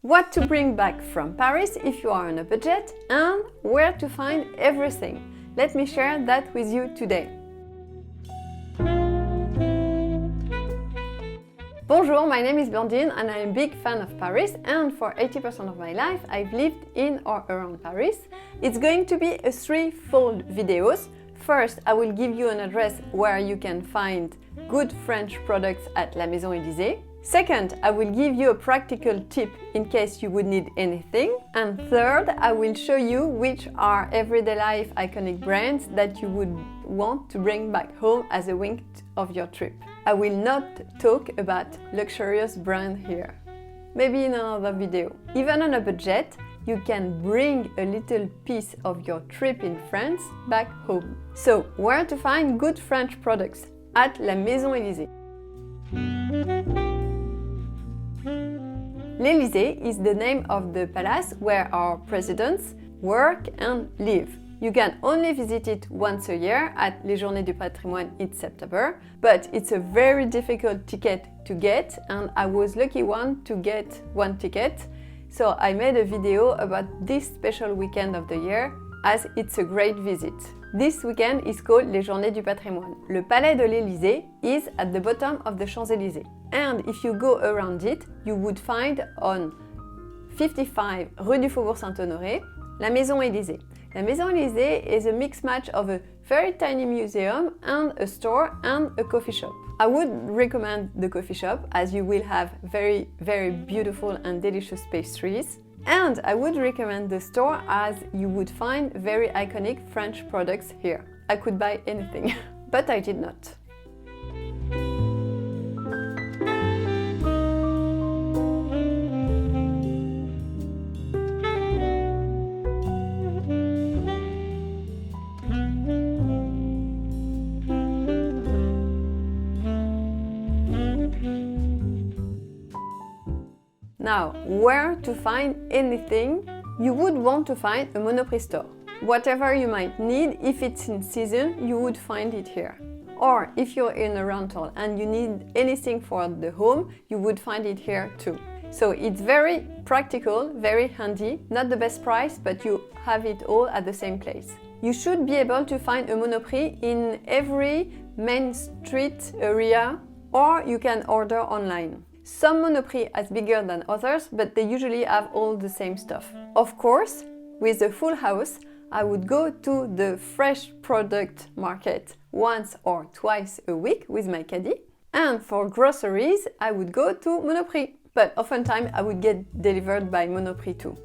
what to bring back from Paris if you are on a budget, and where to find everything. Let me share that with you today. Bonjour, my name is Blandine and I'm a big fan of Paris, and for 80% of my life I've lived in or around Paris. It's going to be a threefold videos. First, I will give you an address where you can find good French products at La Maison Élysée. Second, I will give you a practical tip in case you would need anything. And third, I will show you which are everyday life iconic brands that you would want to bring back home as a wink of your trip. I will not talk about luxurious brand here. Maybe in another video. Even on a budget, you can bring a little piece of your trip in France back home. So, where to find good French products? At La Maison Élysée. L'Élysée is the name of the palace where our presidents work and live. You can only visit it once a year at Les Journées du Patrimoine in September, but it's a very difficult ticket to get, and I was lucky one to get one ticket. So I made a video about this special weekend of the year, as it's a great visit. This weekend is called Les Journées du Patrimoine. Le Palais de l'Élysée is at the bottom of the Champs-Élysées. And if you go around it, you would find on 55 Rue du Faubourg Saint-Honoré, La Maison Élysée. La Maison Élysée is a mixed match of a very tiny museum and a store and a coffee shop. I would recommend the coffee shop as you will have very beautiful and delicious pastries. And I would recommend the store as you would find very iconic French products here. I could buy anything, but I did not. Now, where to find anything? You would want to find a Monoprix store. Whatever you might need, if it's in season, you would find it here. Or if you're in a rental and you need anything for the home, you would find it here too. So it's very practical, very handy, not the best price, but you have it all at the same place. You should be able to find a Monoprix in every main street area, or you can order online. Some Monoprix are bigger than others, but they usually have all the same stuff. Of course, with a full house, I would go to the fresh product market once or twice a week with my caddy. And for groceries, I would go to Monoprix. But oftentimes, I would get delivered by Monoprix too.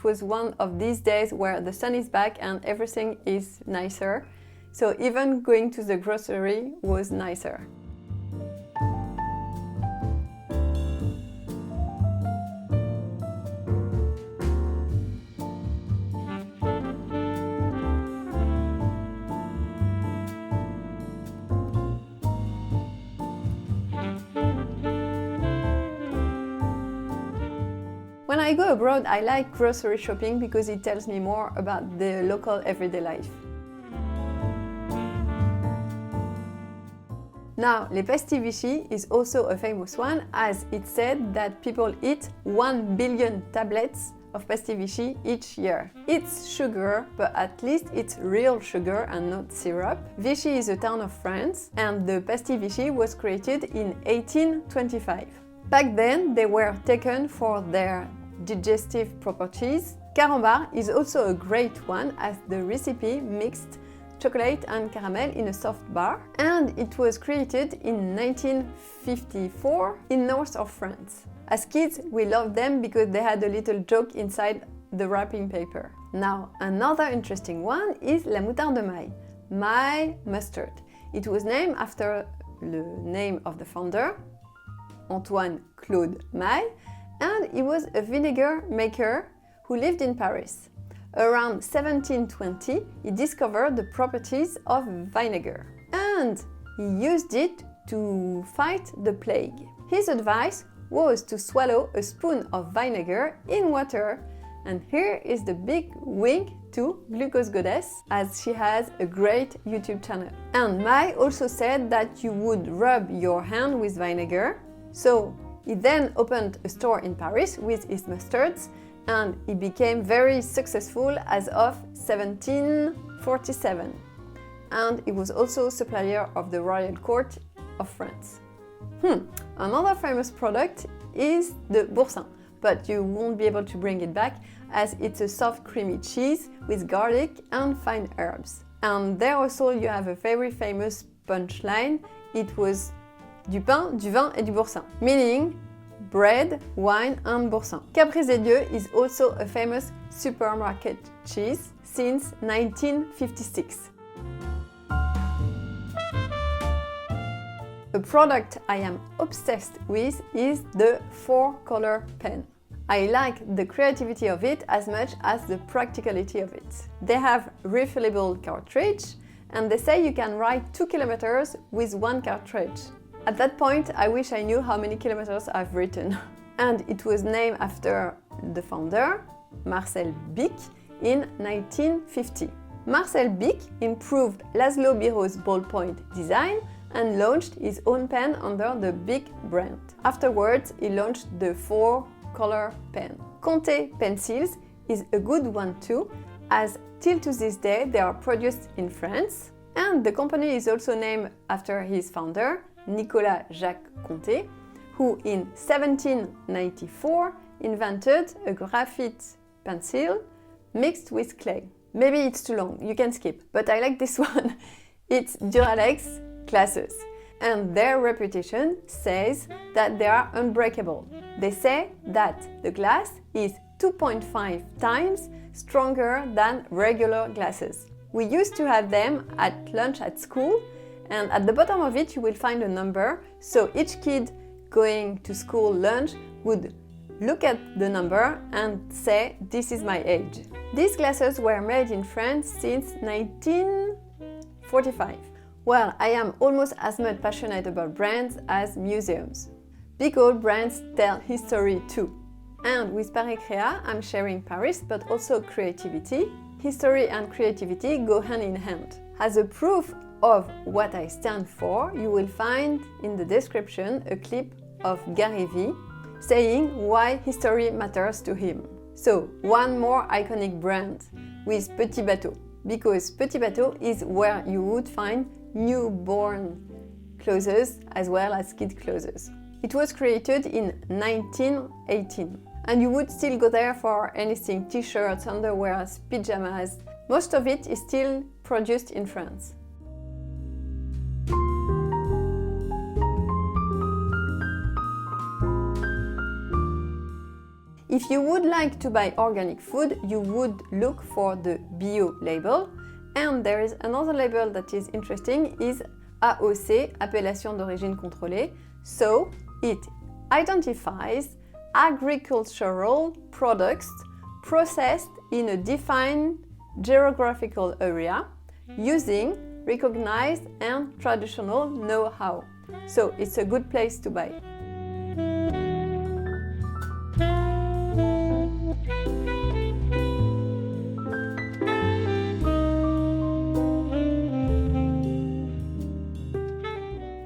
was one of these days where the sun is back and everything is nicer. So even going to the grocery was nicer. When I go abroad, I like grocery shopping because it tells me more about the local everyday life. Now, les pastilles Vichy is also a famous one, as it's said that people eat 1 billion tablets of pastilles Vichy each year. It's sugar, but at least it's real sugar and not syrup. Vichy is a town of France, and the pastilles Vichy was created in 1825. Back then, they were taken for their digestive properties. Carambar is also a great one, as the recipe mixed chocolate and caramel in a soft bar, and it was created in 1954 in north of France. As kids, we loved them because they had a little joke inside the wrapping paper. Now, another interesting one is la moutarde de maille, Maille mustard. It was named after the name of the founder, Antoine Claude Maille, and he was a vinegar maker who lived in Paris. Around 1720, he discovered the properties of vinegar, and he used it to fight the plague. His advice was to swallow a spoon of vinegar in water, and here is the big wink to Glucose Goddess, as she has a great YouTube channel. And Maille also said that you would rub your hand with vinegar, so he then opened a store in Paris with his mustards, and he became very successful as of 1747. And he was also supplier of the royal court of France. Another famous product is the boursin, but you won't be able to bring it back as it's a soft creamy cheese with garlic and fine herbs. And there also you have a very famous punchline. It was du pain, du vin et du boursin, meaning bread, wine and boursin. Caprice des Dieux is also a famous supermarket cheese since 1956. A product I am obsessed with is the 4-color pen. I like the creativity of it as much as the practicality of it. They have refillable cartridge, and they say you can ride 2 kilometers with 1 cartridge. At that point, I wish I knew how many kilometers I've written. And it was named after the founder, Marcel Bic, in 1950. Marcel Bic improved Laszlo Biro's ballpoint design and launched his own pen under the Bic brand. Afterwards, he launched the 4-color pen. Conté pencils is a good one too, as till to this day they are produced in France, and the company is also named after his founder, Nicolas Jacques Conté, who in 1794 invented a graphite pencil mixed with clay. Maybe it's too long, you can skip, but I like this one. It's Duralex glasses, and their reputation says that they are unbreakable. They say that the glass is 2.5 times stronger than regular glasses. We used to have them at lunch at school, and at the bottom of it you will find a number, so each kid going to school lunch would look at the number and say, "This is my age." These glasses were made in France since 1945. Well, I am almost as much passionate about brands as museums. Big old brands tell history too. And with Paris Créa, I'm sharing Paris, but also creativity. History and creativity go hand in hand. As a proof of what I stand for, you will find in the description a clip of Gary Vee saying why history matters to him. So, one more iconic brand with Petit Bateau, because Petit Bateau is where you would find newborn clothes as well as kid clothes. It was created in 1918, and you would still go there for anything: t-shirts, underwear, pyjamas. Most of it is still produced in France. If you would like to buy organic food, you would look for the bio label. And there is another label that is interesting, is AOC, Appellation d'origine contrôlée. So it identifies agricultural products processed in a defined geographical area using recognized and traditional know-how. So it's a good place to buy.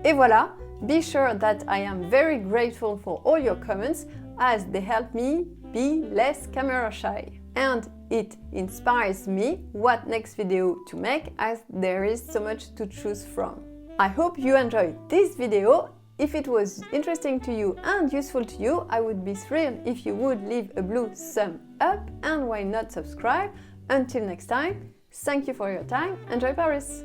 Et voilà, be sure that I am very grateful for all your comments as they help me be less camera shy. And it inspires me what next video to make as there is so much to choose from. I hope you enjoyed this video. If it was interesting to you and useful to you, I would be thrilled if you would leave a blue thumb up and why not subscribe. Until next time, thank you for your time. Enjoy Paris!